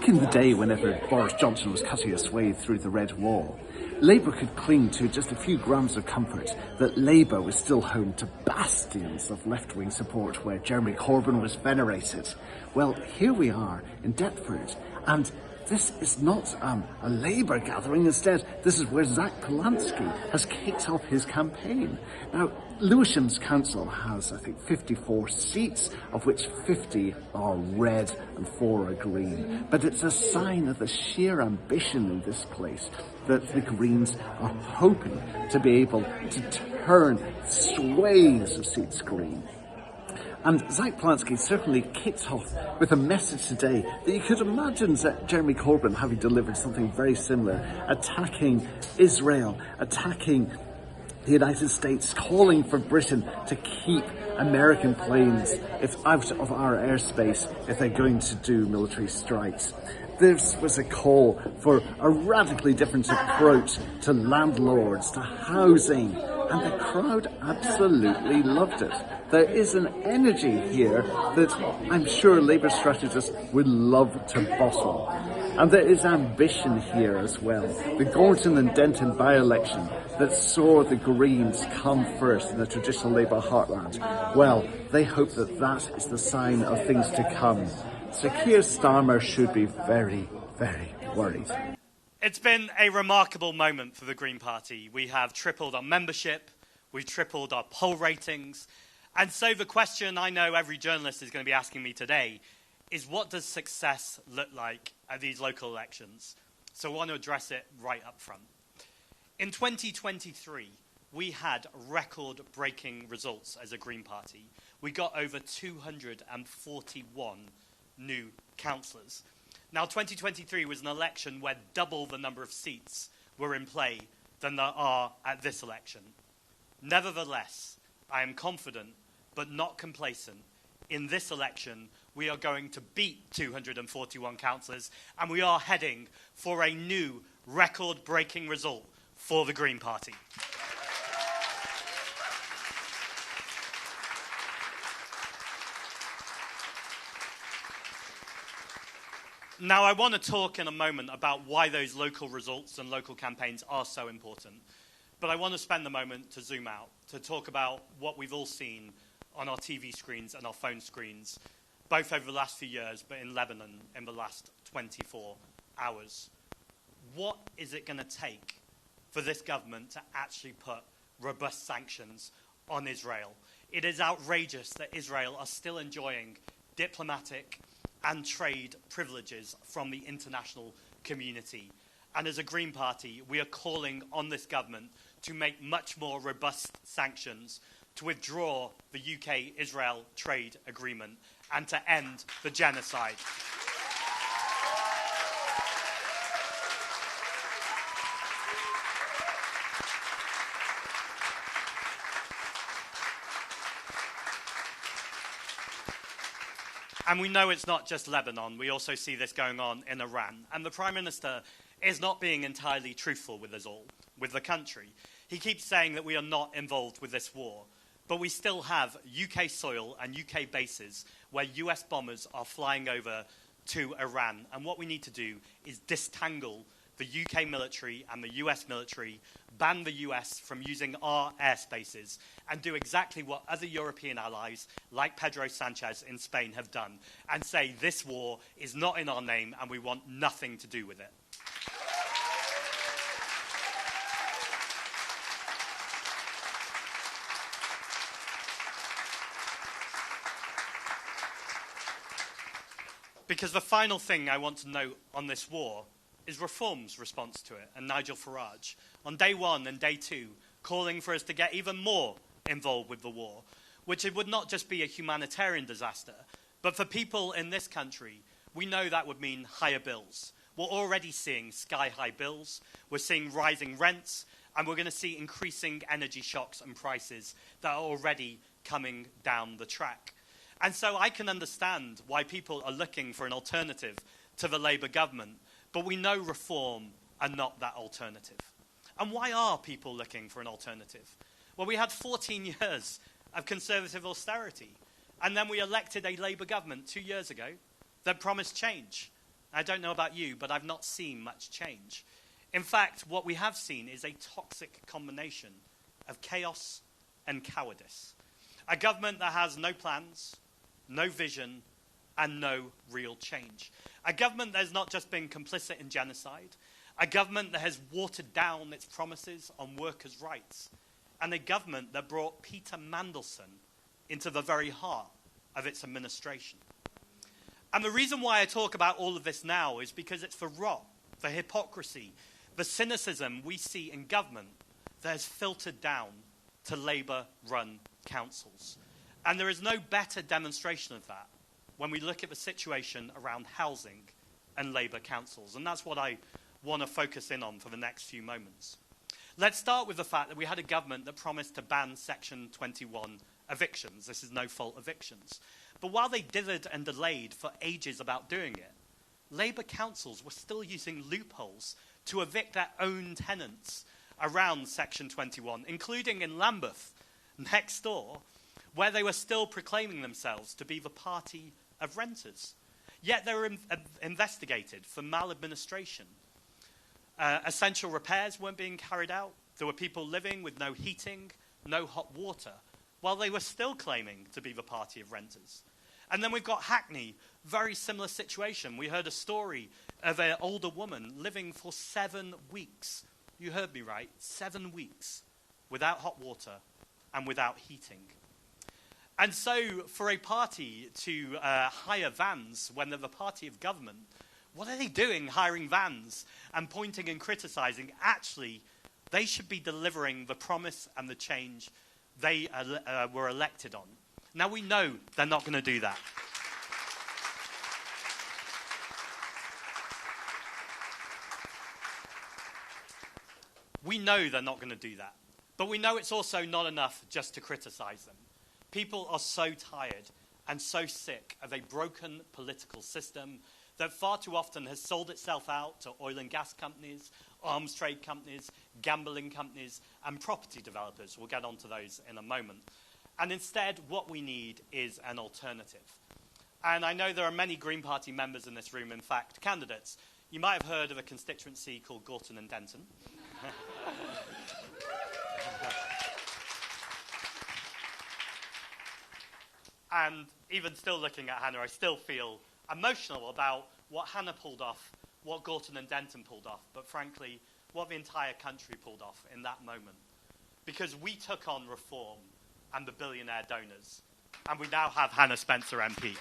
Back in the day, whenever Boris Johnson was cutting a swathe through the red wall, Labour could cling to just a few grams of comfort that Labour was still home to bastions of left-wing support where Jeremy Corbyn was venerated. Well, here we are in Deptford, and this is not a Labour gathering. Instead, this is where Zack Polanski has kicked off his campaign. Now, Lewisham's council has, I think, 54 seats, of which 50 are red and 4 are green. But it's a sign of the sheer ambition in this place that the Greens are hoping to be able to turn swathes of seats green. And Zack Polanski certainly kicked off with a message today that you could imagine Jeremy Corbyn having delivered something very similar, attacking Israel, attacking the United States, calling for Britain to keep American planes out of our airspace if they're going to do military strikes. This was a call for a radically different approach to landlords, to housing, and the crowd absolutely loved it. There is an energy here that I'm sure Labour strategists would love to bottle. And there is ambition here as well. The Gorton and Denton by-election that saw the Greens come first in the traditional Labour heartland, well, they hope that that is the sign of things to come. Sir Keir Starmer should be very, very worried. It's been a remarkable moment for the Green Party. We have tripled our membership, we've tripled our poll ratings, and so the question I know every journalist is going to be asking me today is, what does success look like at these local elections? So I want to address it right up front. In 2023, we had record-breaking results as a Green Party. We got over 241 new councillors. Now, 2023 was an election where double the number of seats were in play than there are at this election. Nevertheless, I am confident, but not complacent. In this election, we are going to beat 241 councillors, and we are heading for a new record-breaking result for the Green Party. Now, I want to talk in a moment about why those local results and local campaigns are so important. But I want to spend a moment to zoom out, to talk about what we've all seen on our TV screens and our phone screens, both over the last few years, but in Lebanon in the last 24 hours. What is it going to take for this government to actually put robust sanctions on Israel? It is outrageous that Israel are still enjoying diplomatic and trade privileges from the international community. And as a Green Party, we are calling on this government to make much more robust sanctions, to withdraw the UK-Israel trade agreement, and to end the genocide. And we know it's not just Lebanon. We also see this going on in Iran. And the Prime Minister is not being entirely truthful with us all, with the country. He keeps saying that we are not involved with this war. But we still have UK soil and UK bases where US bombers are flying over to Iran. And what we need to do is disentangle the UK military and the US military, ban the US from using our airspaces, and do exactly what other European allies, like Pedro Sanchez in Spain, have done, and say this war is not in our name and we want nothing to do with it. Because the final thing I want to note on this war is Reform's response to it, and Nigel Farage, on day one and day two, calling for us to get even more involved with the war, which it would not just be a humanitarian disaster, but for people in this country, we know that would mean higher bills. We're already seeing sky-high bills, we're seeing rising rents, and we're going to see increasing energy shocks and prices that are already coming down the track. And so I can understand why people are looking for an alternative to the Labour government, but we know Reform are not that alternative. And why are people looking for an alternative? Well, we had 14 years of Conservative austerity, and then we elected a Labour government 2 years ago that promised change. I don't know about you, but I've not seen much change. In fact, what we have seen is a toxic combination of chaos and cowardice. A government that has no plans, no vision, and no real change. A government that has not just been complicit in genocide, a government that has watered down its promises on workers' rights, and a government that brought Peter Mandelson into the very heart of its administration. And the reason why I talk about all of this now is because it's the rot, the hypocrisy, the cynicism we see in government that has filtered down to Labour-run councils. And there is no better demonstration of that when we look at the situation around housing and Labour councils. And that's what I want to focus in on for the next few moments. Let's start with the fact that we had a government that promised to ban Section 21 evictions. This is no-fault evictions. But while they dithered and delayed for ages about doing it, Labour councils were still using loopholes to evict their own tenants around Section 21, including in Lambeth, next door, where they were still proclaiming themselves to be the party of renters. Yet they were investigated for maladministration. Essential repairs weren't being carried out. There were people living with no heating, no hot water, while they were still claiming to be the party of renters. And then we've got Hackney, very similar situation. We heard a story of an older woman living for 7 weeks. You heard me right, 7 weeks without hot water and without heating. And so for a party to hire vans when they're the party of government, what are they doing hiring vans and pointing and criticising? Actually, they should be delivering the promise and the change they were elected on. Now, we know they're not going to do that. We know they're not going to do that. But we know it's also not enough just to criticise them. People are so tired and so sick of a broken political system that far too often has sold itself out to oil and gas companies, arms trade companies, gambling companies, and property developers. We'll get onto those in a moment. And instead, what we need is an alternative. And I know there are many Green Party members in this room, in fact, candidates. You might have heard of a constituency called Gorton and Denton. And even still looking at Hannah, I still feel emotional about what Hannah pulled off, what Gorton and Denton pulled off, but frankly, what the entire country pulled off in that moment. Because we took on reform and the billionaire donors, and we now have Hannah Spencer MP.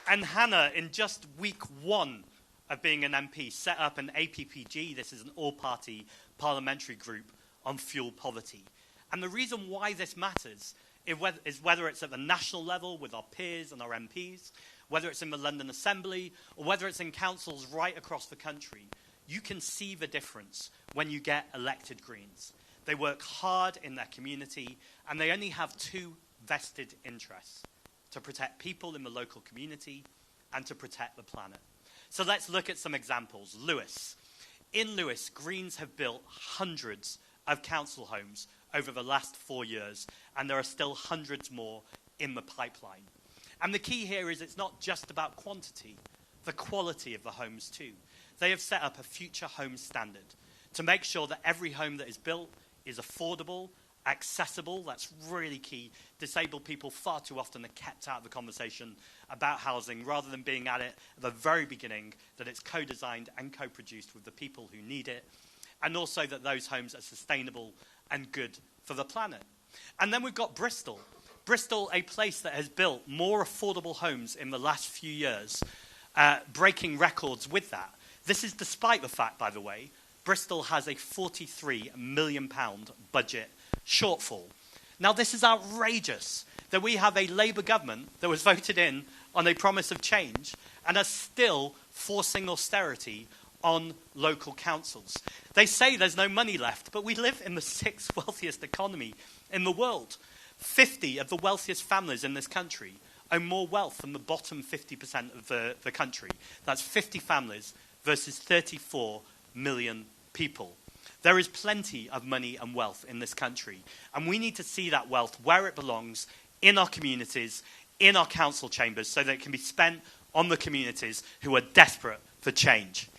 And Hannah, in just week 1 of being an MP, set up an APPG, this is an all-party parliamentary group on fuel poverty. And the reason why this matters is whether it's at the national level with our peers and our MPs, whether it's in the London Assembly, or whether it's in councils right across the country, you can see the difference when you get elected Greens. They work hard in their community, and they only have 2 vested interests: to protect people in the local community and to protect the planet. So let's look at some examples. Lewes. In Lewes, Greens have built hundreds of council homes over the last 4 years, and there are still hundreds more in the pipeline. And the key here is it's not just about quantity, the quality of the homes too. They have set up a future home standard to make sure that every home that is built is affordable, accessible. That's really key. Disabled people far too often are kept out of the conversation about housing rather than being at it at the very beginning, that it's co-designed and co-produced with the people who need it, and also that those homes are sustainable and good for the planet. And then we've got Bristol. Bristol, a place that has built more affordable homes in the last few years, breaking records with that. This is despite the fact, by the way, Bristol has a £43 million budget shortfall. Now, this is outrageous that we have a Labour government that was voted in on a promise of change and are still forcing austerity on local councils. They say there's no money left, but we live in the 6th wealthiest economy in the world. 50 of the wealthiest families in this country own more wealth than the bottom 50% of the country. That's 50 families versus 34 million people. There is plenty of money and wealth in this country, and we need to see that wealth where it belongs, in our communities, in our council chambers, so that it can be spent on the communities who are desperate for change.